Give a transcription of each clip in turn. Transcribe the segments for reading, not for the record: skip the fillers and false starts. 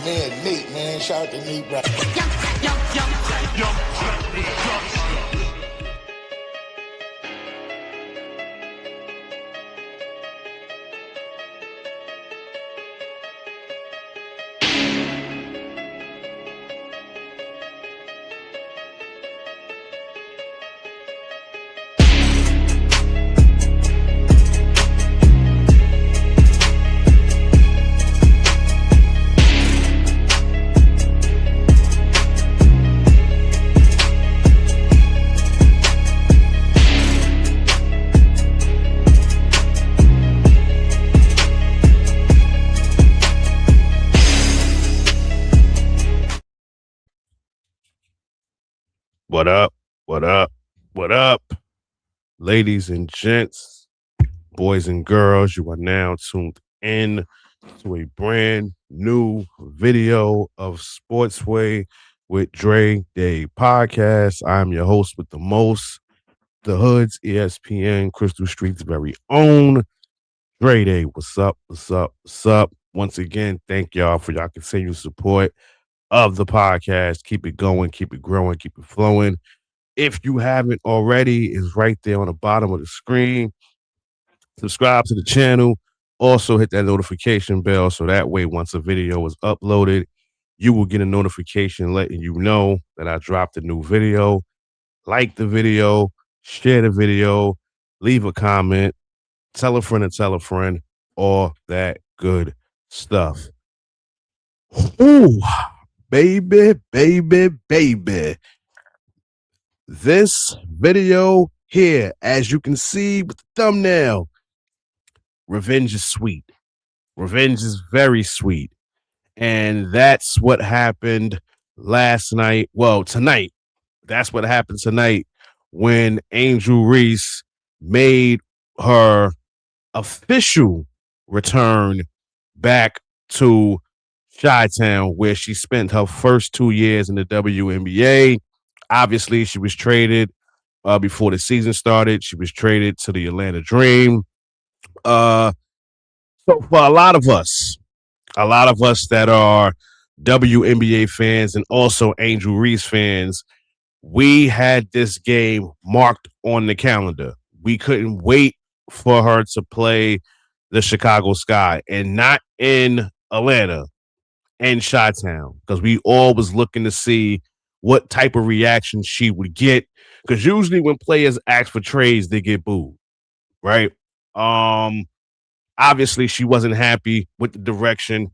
man, Nate, man. Shout out to Nate, bro. What up? What up? What up? Ladies and gents, boys and girls, you are now tuned in to a brand new video of Sportsway with Dre Day podcast. I'm your host with the most, the Hood's ESPN, Crystal Street's very own Dre Day. What's up? What's up? What's up? Once again, thank y'all for y'all continued support of the podcast. Keep it going, keep it growing, keep it flowing. If you haven't already, it's right there on the bottom of the screen. Subscribe to the channel. Also hit that notification bell so that way once a video is uploaded, you will get a notification letting you know that I dropped a new video. Like the video, share the video, leave a comment, tell a friend, all that good stuff. Ooh, baby. This video here, as you can see with the thumbnail, revenge is sweet. Revenge is very sweet. And that's what happened last night. Well, tonight. That's what happened tonight when Angel Reese made her official return back to Chi-Town, where she spent her first 2 years in the WNBA. Obviously, she was traded before the season started. She was traded to the Atlantadream. So for a lot of us that are WNBA fans and also Angel Reese fans, we had this game marked on the calendar. We couldn't wait for her to play the Chicago Sky, and not in Atlanta, in Chi-Town, because we all was looking to see what type of reaction she would get, because usually when players ask for trades, they get booed, right? Obviously, she wasn't happy with the direction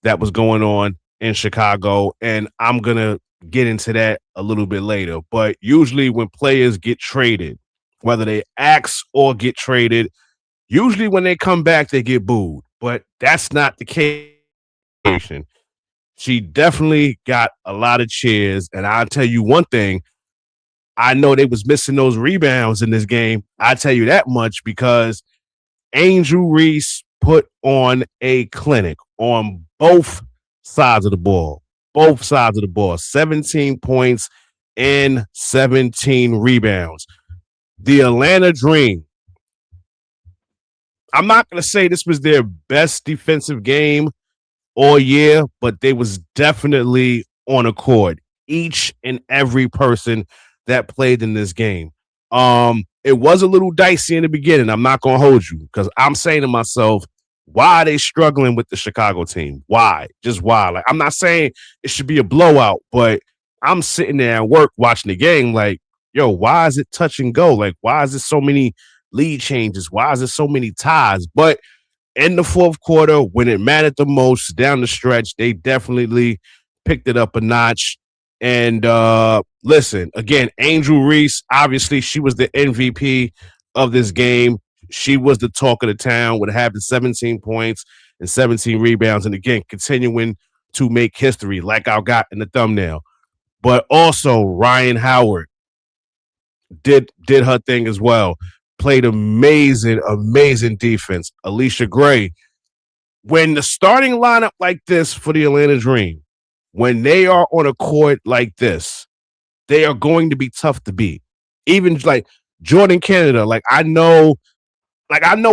that was going on in Chicago, and I'm going to get into that a little bit later. But usually when players get traded, whether they ask or get traded, usually when they come back, they get booed. But that's not the case. She definitely got a lot of cheers, and I'll tell you one thing. I know they was missing those rebounds in this game. I tell you that much, because Angel Reese put on a clinic on both sides of the ball. 17 points and 17 rebounds. The Atlanta Dream. I'm not going to say this was their best defensive game all year, but they was definitely on a court. Each and every person that played in this game. It was a little dicey in the beginning. I'm not going to hold you, because I'm saying to myself, why are they struggling with the Chicago team? Why? Just why? Like, I'm not saying it should be a blowout, but I'm sitting there at work watching the game like, yo, why is it touch and go? Like, why is there so many lead changes? Why is there so many ties? But in the fourth quarter, when it mattered the most down the stretch, they definitely picked it up a notch. And listen, again, Angel Reese, obviously she was the MVP of this game. She was the talk of the town with having 17 points and 17 rebounds. And again, continuing to make history like I got in the thumbnail. But also Rhynehoward did her thing as well. Played amazing defense. Allishagray. When the starting lineup like this for the Atlanta Dream, when they are on a court like this, they are going to be tough to beat. Even like Jordincanada, I know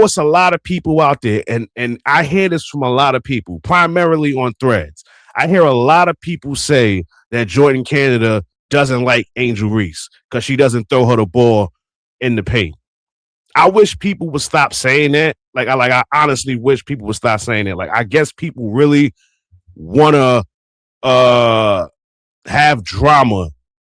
it's a lot of people out there, and I hear this from a lot of people, primarily on threads. I hear a lot of people say that Jordan doesn't like Angel Reese because she doesn't throw her the ball in the paint. I wish people would stop saying that. I honestly wish people would stop saying that. Like, I guess people really want to have drama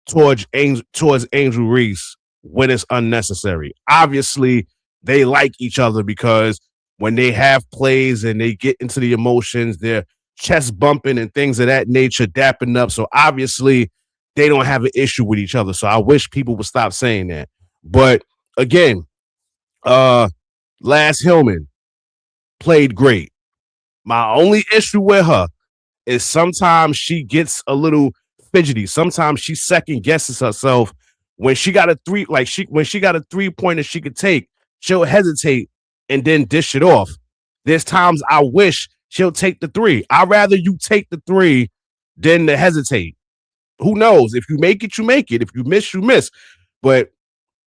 towards Angel Reese when it's unnecessary. Obviously, they like each other because when they have plays and they get into the emotions, they're chest bumping and things of that nature, dapping up. So obviously, they don't have an issue with each other. So I wish people would stop saying that. But again, Nazhillmon played great. My only issue with her is sometimes she gets a little fidgety. Sometimes she second guesses herself when she got a when she got a 3-pointer she could take, she'll hesitate and then dish it off. There's times I wish she'll take the 3. I'd rather you take the 3 than to hesitate. Who knows? If you make it, you make it. If you miss, you miss. But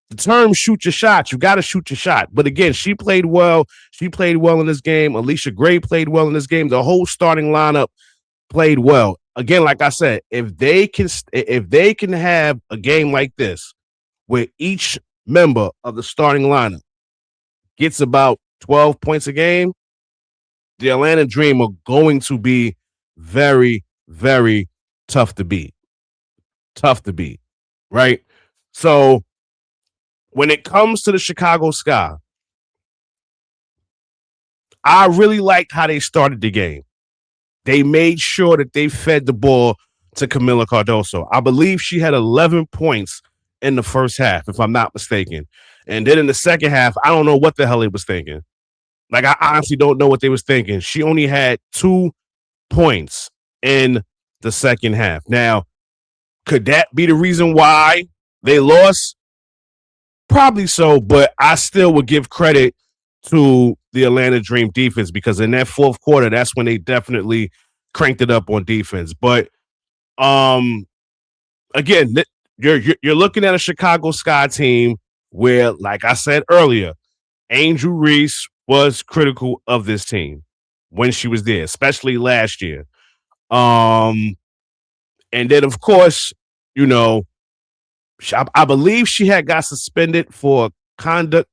the term shoot your shot. You got to shoot your shot. But again, she played well. She played well in this game. Allishagray played well in this game. The whole starting lineup played well. Again, like I said, if they can have a game like this where each member of the starting lineup gets about 12 points a game, the Atlanta Dream are going to be very, very tough to beat. Tough to beat, right? So when it comes to the Chicago Sky, I really liked how they started the game. They made sure that they fed the ball to Kamillacardoso. I believe she had 11 points in the first half, if I'm not mistaken. And then in the second half, I don't know what the hell they was thinking. Like, I honestly don't know what they was thinking. She only had 2 points in the second half. Now, could that be the reason why they lost? Probably so, but I still would give credit to the Atlanta Dream defense because in that fourth quarter, that's when they definitely cranked it up on defense. But again, you're looking at a Chicago Sky team where, like I said earlier, Angel Reese was critical of this team when she was there, especially last year. And then, of course, you know, I believe she had got suspended for conduct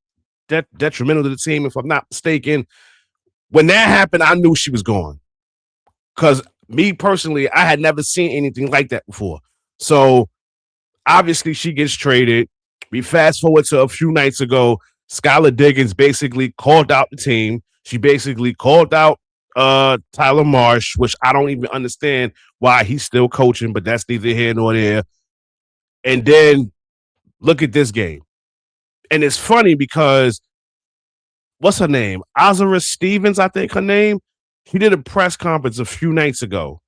detrimental to the team, if I'm not mistaken. When that happened, I knew she was gone. Because me personally, I had never seen anything like that before. So obviously she gets traded. We fast forward to a few nights ago. Skylardiggins basically called out the team. She basically called out Tyler Marsh, which I don't even understand why he's still coaching, but that's neither here nor there. And then look at this game. And it's funny because what's her name? Azara Stevens, I think her name. She did a press conference a few nights ago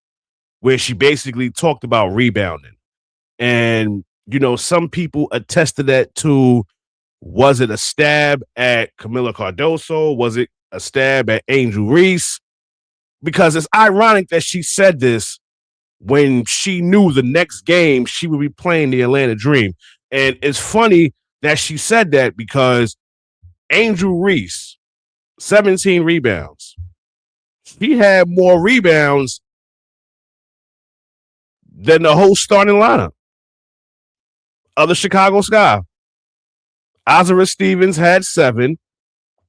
where she basically talked about rebounding. And, you know, some people attested that to, was it a stab at Kamillacardoso? Was it a stab at Angel Reese? Because it's ironic that she said this when she knew the next game she would be playing the Atlanta Dream. And it's funny that she said that because Angel Reese, 17 rebounds. She had more rebounds than the whole starting lineup of the Chicago Sky. Azara Stevens had 7.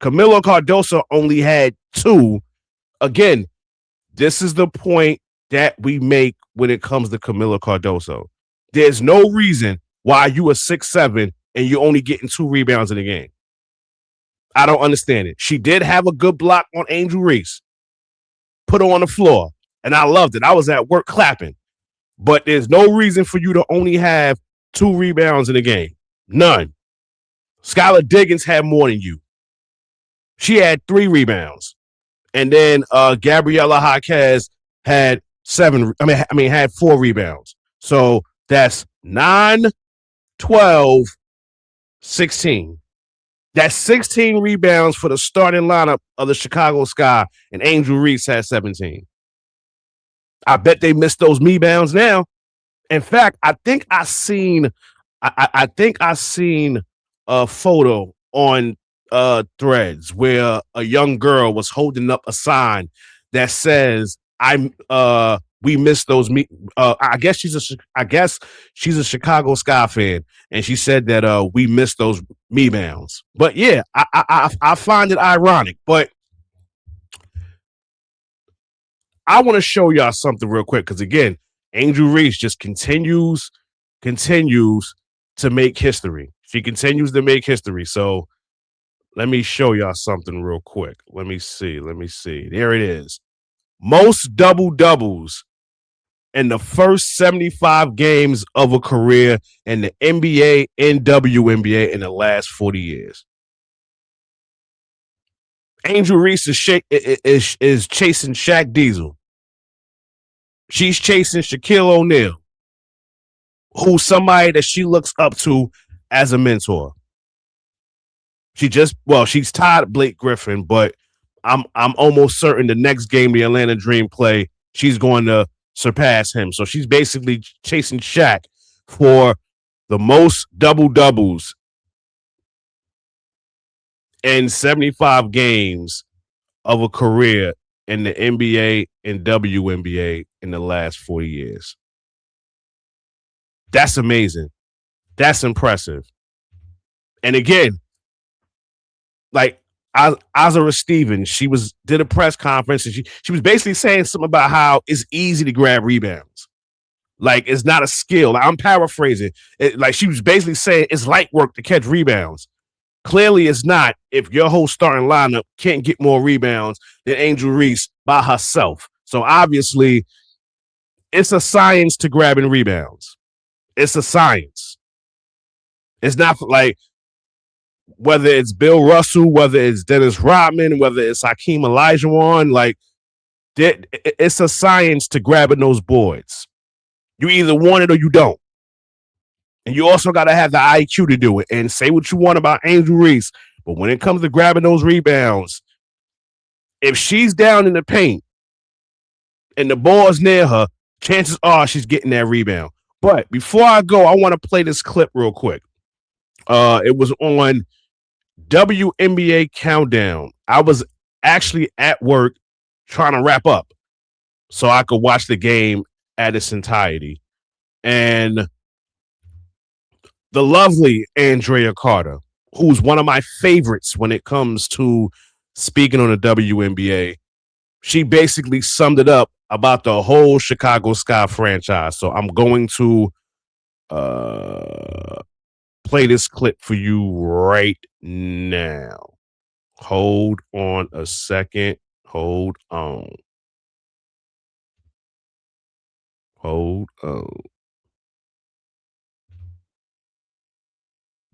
Kamillacardoso only had 2. Again, this is the point that we make when it comes to Kamillacardoso. There's no reason why you are 6'7" and you're only getting 2 rebounds in the game. I don't understand it. She did have a good block on Angel Reese. Put her on the floor, and I loved it. I was at work clapping. But there's no reason for you to only have 2 rebounds in the game. None. Skylardiggins had more than you. She had 3 rebounds. And then Gabriela Jaquez had 4 rebounds. So that's 9, 12, 16. That's 16 rebounds for the starting lineup of the Chicago Sky, and Angel Reese had 17. I bet they missed those rebounds now. In fact, I think I seen a photo on Threads where a young girl was holding up a sign that says, we miss those. I guess she's a Chicago Sky fan, and she said that we miss those rebounds. But yeah, I find it ironic. But I want to show y'all something real quick because again, Angel Reese just continues to make history. She continues to make history. So let me show y'all something real quick. Let me see. There it is. Most double-doubles in the first 75 games of a career in the NBA and WNBA in the last 40 years. Angel Reese is chasing Shaq Diesel. She's chasing Shaquille O'Neal, who's somebody that she looks up to as a mentor. She's tied Blake Griffin, but I'm almost certain the next game the Atlanta Dream play, she's going to surpass him. So she's basically chasing Shaq for the most double-doubles in 75 games of a career in the NBA and WNBA in the last 40 years. That's amazing. That's impressive. And again, like Azara Stevens, she did a press conference and she was basically saying something about how it's easy to grab rebounds. Like it's not a skill. I'm paraphrasing. Like she was basically saying it's light work to catch rebounds. Clearly it's not if your whole starting lineup can't get more rebounds than Angel Reese by herself. So obviously it's a science to grabbing rebounds. It's a science. It's not like whether it's Bill Russell, whether it's Dennis Rodman, whether it's Hakeem Olajuwon, like it's a science to grabbing those boards. You either want it or you don't. And you also got to have the IQ to do it. And say what you want about Angel Reese, but when it comes to grabbing those rebounds, if she's down in the paint and the ball's near her, chances are she's getting that rebound. But before I go, I want to play this clip real quick. It was on WNBA Countdown. I was actually at work trying to wrap up so I could watch the game at its entirety. And the lovely Andrea Carter, who's one of my favorites when it comes to speaking on the WNBA, she basically summed it up about the whole Chicago Sky franchise. So I'm going to play this clip for you right now. Hold on a second. Hold on.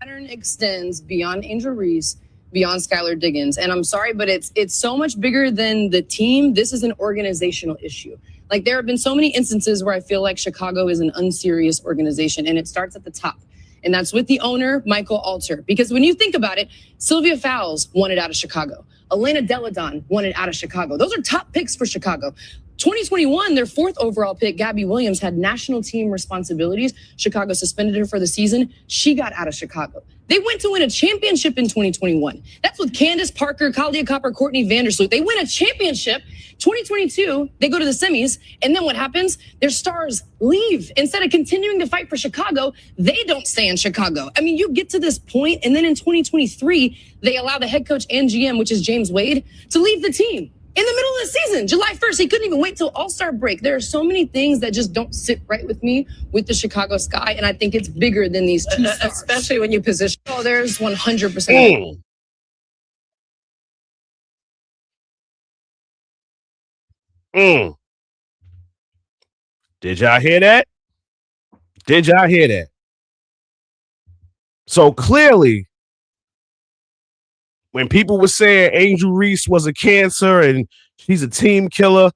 Pattern extends beyond Angel Reese, beyond skylardiggins, and I'm sorry, but it's so much bigger than the team. This is an organizational issue. Like there have been so many instances where I feel like Chicago is an unserious organization, and it starts at the top. And that's with the owner, Michael Alter. Because when you think about it, Sylvia Fowles wanted out of Chicago. Elena Deladon wanted out of Chicago. Those are top picks for Chicago. 2021, their fourth overall pick, Gabby Williams, had national team responsibilities. Chicago suspended her for the season. She got out of Chicago. They went to win a championship in 2021. That's with Candace Parker, Kalia Copper, Courtney Vandersloot. They win a championship. 2022, they go to the semis. And then what happens? Their stars leave. Instead of continuing to fight for Chicago, they don't stay in Chicago. I mean, you get to this point, and then in 2023, they allow the head coach and GM, which is James Wade, to leave the team. In the middle of the season, July 1st, he couldn't even wait till All-Star break. There are so many things that just don't sit right with me with the Chicago Sky, and I think it's bigger than these two stars. Especially when you position. Oh, there's 100%. Did y'all hear that? So clearly, when people were saying Angel Reese was a cancer and she's a team killer,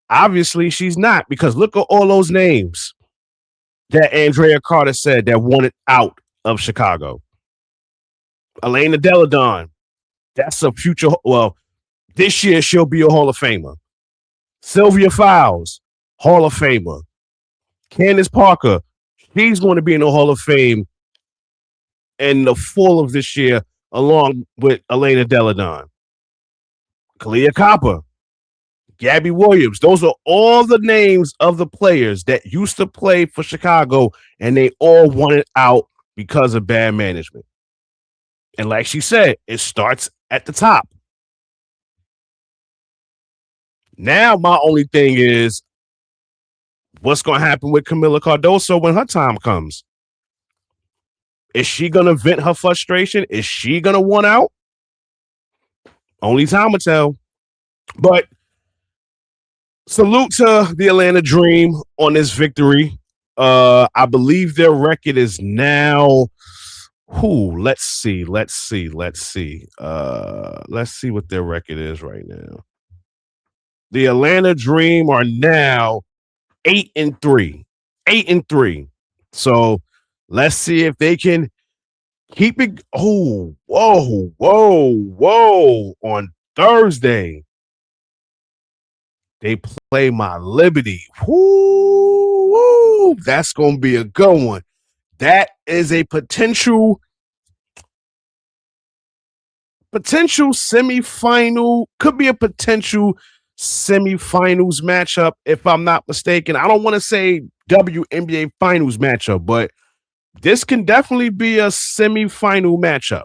obviously she's not, because look at all those names that Andrea Carter said that wanted out of Chicago. Elena Deladon, that's a future. Well, this year she'll be a Hall of Famer. Sylvia Fowles, Hall of Famer. Candace Parker, she's going to be in the Hall of Fame in the fall of this year, along with Elena Deladon. Kalia Copper, Gabby Williams. Those are all the names of the players that used to play for Chicago, and they all wanted out because of bad management. And like she said, it starts at the top. Now, my only thing is, what's going to happen with Kamillacardoso when her time comes? Is she going to vent her frustration? Is she going to want out? Only time will tell. But salute to the Atlanta Dream on this victory. I believe their record is now. Let's see what their record is right now. The Atlanta Dream are now 8-3. 8-3. So let's see if they can keep it. Oh, whoa. On Thursday, they play my Liberty. Woo, that's going to be a good one. That is a potential semifinal. Could be a potential semifinals matchup, if I'm not mistaken. I don't want to say WNBA finals matchup, but this can definitely be a semifinal matchup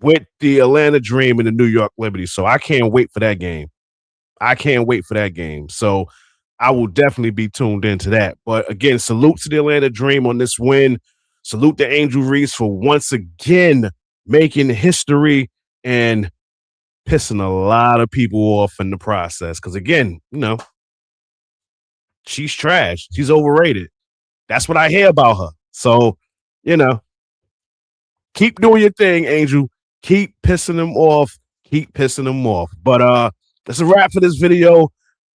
with the Atlanta Dream and the New York Liberty. So I can't wait for that game. So I will definitely be tuned into that. But again, salute to the Atlanta Dream on this win. Salute to Angel Reese for once again making history and pissing a lot of people off in the process. Because again, she's trash. She's overrated. That's what I hear about her. So, keep doing your thing, Angel. Keep pissing them off. But that's a wrap for this video.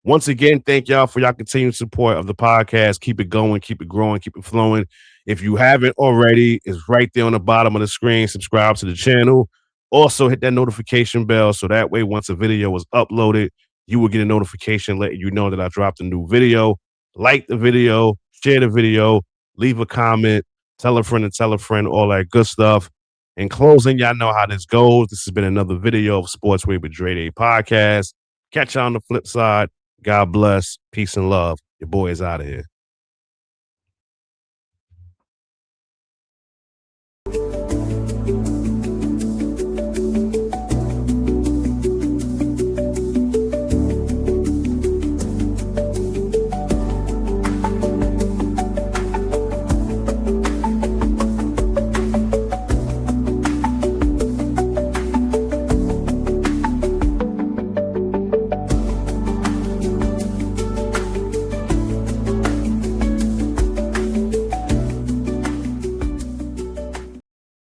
Once again, thank y'all for y'all continued support of the podcast. Keep it going, keep it growing, keep it flowing. If you haven't already, it's right there on the bottom of the screen. Subscribe to the channel. Also, hit that notification bell so that way once a video is uploaded, you will get a notification letting you know that I dropped a new video. Like the video, share the video, leave a comment, tell a friend, all that good stuff. In closing, y'all know how this goes. This has been another video of Sports Way with Dre Day Podcast. Catch y'all on the flip side. God bless. Peace and love. Your boy is out of here.